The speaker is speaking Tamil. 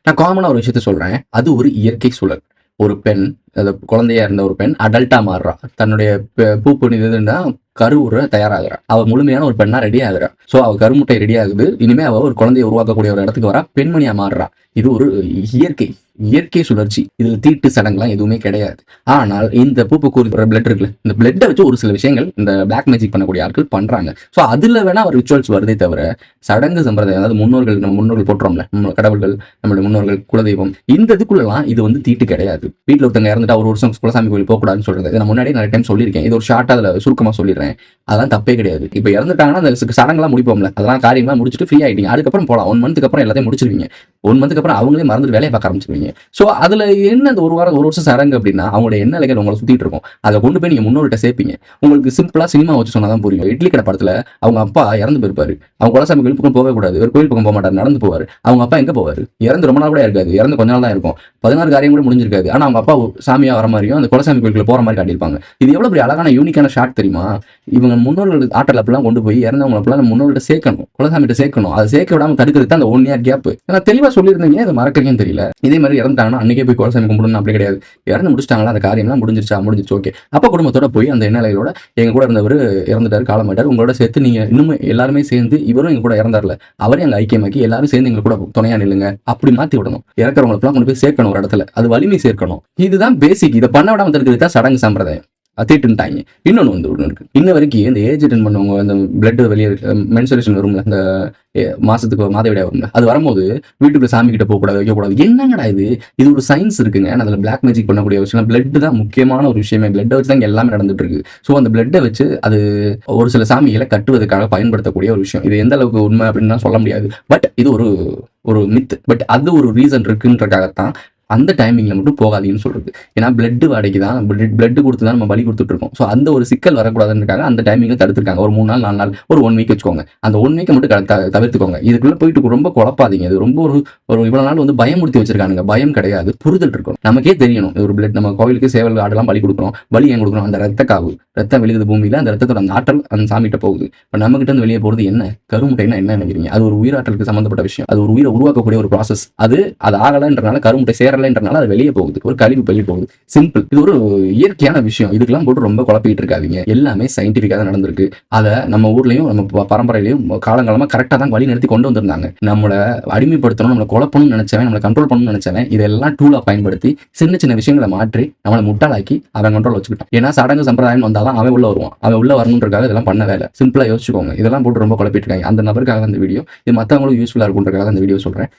நான் காமனா ஒரு விஷயத்த சொல்றேன். அது ஒரு இயற்கை சூழல். ஒரு பெண், அது குழந்தையா இருந்த ஒரு பெண் அடல்ட்டா மாறுறா. தன்னுடைய பூப்பணி இதுன்னா கருவுற தயாராகிறா. அவ முழுமையான ஒரு பெண்ணா ரெடி ஆகுறா. சோ அவ கருமுட்டை ரெடி ஆகுது. இனிமே அவ ஒரு குழந்தையை உருவாக்கக்கூடிய ஒரு இடத்துக்கு வரா. பெண்மணியா மாறுறா. இது ஒரு இயற்கை இயற்கை சுழற்சி. இதுல தீட்டு சடங்குலாம் எதுவுமே கிடையாது. ஆனால் இந்த பூப்புக்கூறு பிளட் இருக்குல்ல, இந்த பிளட்டை வச்சு ஒரு சில விஷயங்கள் இந்த பிளாக் மேஜிக் பண்ணக்கூடிய ஆட்கள் பண்றாங்க. சோ அதுல வேணா ஒரு ரிச்சுவல்ஸ் வருதே தவிர சடங்கு சம்பிரதாயம், அதாவது முன்னோர்கள், நம்ம முன்னோர்கள் போட்டுறோம்ல, கடவுள்கள், நம்மளுடைய முன்னோர்கள், குலதெய்வம், இந்த இதுக்குள்ளலாம் இது வந்து தீட்டு கிடையாது. வீட்டுல ஒருத்தங்க இறந்துட்டா ஒரு வருஷம் குலசாமி கோயில் போகக்கூடாதுன்னு சொல்றது நான் முன்னாடியே நிறைய டைம் சொல்லியிருக்கேன். இது ஒரு ஷார்ட்டா அதுல சுருக்கமா சொல்லிடுறேன். அதெல்லாம் தப்பே கிடையாது. இப்ப இறந்துட்டாங்கன்னா அந்த சடங்கெல்லாம் முடிப்போம்ல, அதெல்லாம் காரியம்லாம் முடிச்சுட்டு ஃப்ரீ ஆயிட்டீங்க, அதுக்கப்புறம் போலாம். 1 மந்த்துக்கு அப்புறம் எல்லாத்தையும் முடிச்சிருவீங்க. 1 மந்த்துக்கு அப்புறம் அவங்களே மறந்துட்டு வேலையை பார்க்க ஆரம்பிச்சிருவீங்க. சோ அதுல என்ன அந்த ஒரு வாரம் ஒரு வருஷம் சடங்கு அப்படின்னா அவங்களோட என்ன நிலைகள் உங்களை சுத்திட்டு இருக்கும். அதை கொண்டு போய் நீங்க முன்னோர்கிட்ட சேர்ப்பீங்க. உங்களுக்கு சிம்பிளா சினிமா வச்சு சொன்னாதான் புரியும். இட்லி கடை படத்துல அவங்க அப்பா இறந்து போயிருப்பாரு. அவங்க குலசாமி கோயில் பக்கம் போகவே கூடாது, ஒரு கோயில் பக்கம் போக மாட்டாரு, நடந்து போவாரு. அவங்க அப்பா எங்க போவாரு? இறந்து ரொம்ப நாள் கூட இருக்காது, இறந்து கொஞ்ச நாள் தான் இருக்கும். 16 காரியம் கூட முடிஞ்சிருக்காது. ஆனா அவங்க அப்பா சாமியா வர மாதிரியும் அந்த குலசாமி கோயிலுக்குள்ள போற மாதிரி காட்டியிருப்பாங்க. இது எவ்வளவு பெரிய அழகான யூனிக்கான ஷாட் தெரியுமா? இவங்க முன்னோர்கள் ஆற்றல் அப்படிலாம் கொண்டு போய் இறந்தவங்க அப்படிலாம் முன்னோர்கிட்ட சேர்க்கணும், குலசாமிகிட்ட சேர்க்கணும். அதை சேர்க்க விடாம தடுக்கிறது தான் அந்த 1 இயர் கேப். நான் தெளிவா சொல்லியிருந்தீங்க, அதை மறக்கிறீங்கன்னு தெரியல. இதே மாதிரி இறந்துட்டாங்கன்னா அன்னைக்கே போய் குலசாமி கும்பிடணும் அப்படி கிடையாது. இறந்து முடிச்சிட்டாங்களா, அந்த காரியம்லாம் முடிஞ்சிருச்சு, ஓகே. அப்ப குடும்பத்தோட போய் அந்த எண்ணலையோட எங்க கூட இருந்தவர் இறந்துட்டாரு, காலமாட்டார், உங்களோட சேர்த்து நீங்க இன்னும் எல்லாருமே சேர்ந்து, இவரும் எங்க கூட இறந்தார்ல, அவரையும் அங்க ஐக்கியமாக்கி எல்லாரும் சேர்ந்து எங்க கூட துணையா நில்லுங்க, அப்படி மாத்தி விடணும். இறக்குறவங்களுக்குலாம் கொண்டு போய் சேர்க்கணும் ஒரு இடத்துல, அது வலிமை சேர்க்கணும். இதுதான் பேசிக். இதை பண்ண விடாம தடுக்கிறது தான் சடங்கு சம்பிரதாயம். தீட்டுட்டாங்க. இன்னொன்று வந்து ஒன்று இருக்கு. இன்ன வரைக்கும் இந்த ஏஜ் அட்டன் பண்ணவங்க, அந்த பிளட் வெளியே மென்சுரேஷன் வரும்ல, இந்த மாசத்துக்கு மாதவிடாய் வரும்ல, அது வரும்போது வீட்டுக்குள்ள சாமி கிட்ட போகக்கூடாது, வைக்கக்கூடாது. என்னங்கடா இது? இது ஒரு சயின்ஸ் இருக்குங்க. அதுல பிளாக் மேஜிக் பண்ணக்கூடிய விஷயம் பிளட் தான் முக்கியமான ஒரு விஷயமே. பிளட்டை வச்சு தான் எல்லாமே நடந்துட்டு இருக்கு. ஸோ அந்த பிளட்டை வச்சு அது ஒரு சில சாமிகளை கட்டுவதற்காக பயன்படுத்தக்கூடிய ஒரு விஷயம். இது எந்த அளவுக்கு உண்மை அப்படின்னு சொல்ல முடியாது. பட் இது ஒரு மித். பட் அது ஒரு ரீசன் இருக்குன்றக்காகத்தான் அந்த டைமிங்ல மட்டும் போகாதீங்கன்னு சொல்றது. ஏன்னா பிளட் வாடகைக்கு தான், பிளட் கொடுத்து தான் நம்ம பலி கொடுத்துட்டு இருக்கோம். ஸோ அந்த ஒரு சிக்கல் வரக்கூடாதுன்றக்காக அந்த டைமிங்ல தடுத்துருக்காங்க. ஒரு 3 நாள் 4 நாள், ஒரு 1 வீக் வச்சுக்கோங்க. அந்த 1 வீக்கை மட்டும் தவிர்த்துக்கோங்க. இதுக்குள்ள போயிட்டு ரொம்ப குழப்பாதீங்க. இது ரொம்ப ஒரு இவ்வளவு நாள் வந்து பயமுறுத்தி வச்சிருக்கானுங்க. பயம் கிடையாது, புரிதல் இருக்கும். நமக்கே தெரியணும் ஒரு பிளட் நம்ம கோவிலுக்கு சேவல் ஆடெல்லாம் பலி கொடுக்குறோம். பலி ஏன் கொடுக்குறோம்? அந்த ரத்த காவு, ரத்தம் விழுகுது பூமியில, அந்த ரத்தத்தோட அந்த ஆற்றல் அந்த சாமிகிட்ட போகுது. இப்போ நம்ம கிட்ட இருந்து வெளியே போறது என்ன? கருமுட்டைன்னா என்ன நினைக்கிறீங்க? அது ஒரு உயிராற்றலுக்கு சம்பந்தப்பட்ட விஷயம். அது ஒரு உயிரை உருவாக்கக்கூடிய ஒரு ப்ராசஸ். அது ஆகலைன்றனால, கருமுட்டை சேரலைன்றனால அது வெளியே போகுது, ஒரு கழிவு வெளியே போகுது. சிம்பிள். இது ஒரு இயற்கையான விஷயம். இதுக்கெல்லாம் போட்டு ரொம்ப குழப்பிட்டு இருக்காதீங்க. எல்லாமே சயின்டிபிக்கா தான் நடந்திருக்கு. அதை நம்ம ஊர்லயும் நம்ம பரம்பரையிலையும் காலங்காலமா கரெக்டா தான் வழி நடத்தி கொண்டு வந்திருந்தாங்க. நம்மளை அடிமைப்படுத்தணும், நம்மளை குழப்பணும்னு நினைச்சவன், நம்மளை கண்ட்ரோல் பண்ணணும்னு நினைச்சவன் இதெல்லாம் டூலா பயன்படுத்தி சின்ன சின்ன விஷயங்களை மாற்றி நம்மளை முட்டாளாக்கி அவன் கண்ட்ரோல் வச்சுக்கிட்டான். ஏன்னா சடங்கு சம்பிரதாயம் வந்தாலும் அவன் உள்ள வருவான். அவன் உள்ள வரணுன்றக்காக இதெல்லாம் பண்ண வேலை. சிம்பிளா யோசிச்சுக்கோங்க. இதெல்லாம் போட்டு ரொம்ப குழப்பிட்டு இருக்காங்க. அந்த நபருக்காக அந்த வீடியோ. இது மற்றவங்களும் யூஸ்ஃபுல்லா இருக்குன்றக்காக அந்த வீடியோ சொல்றேன்.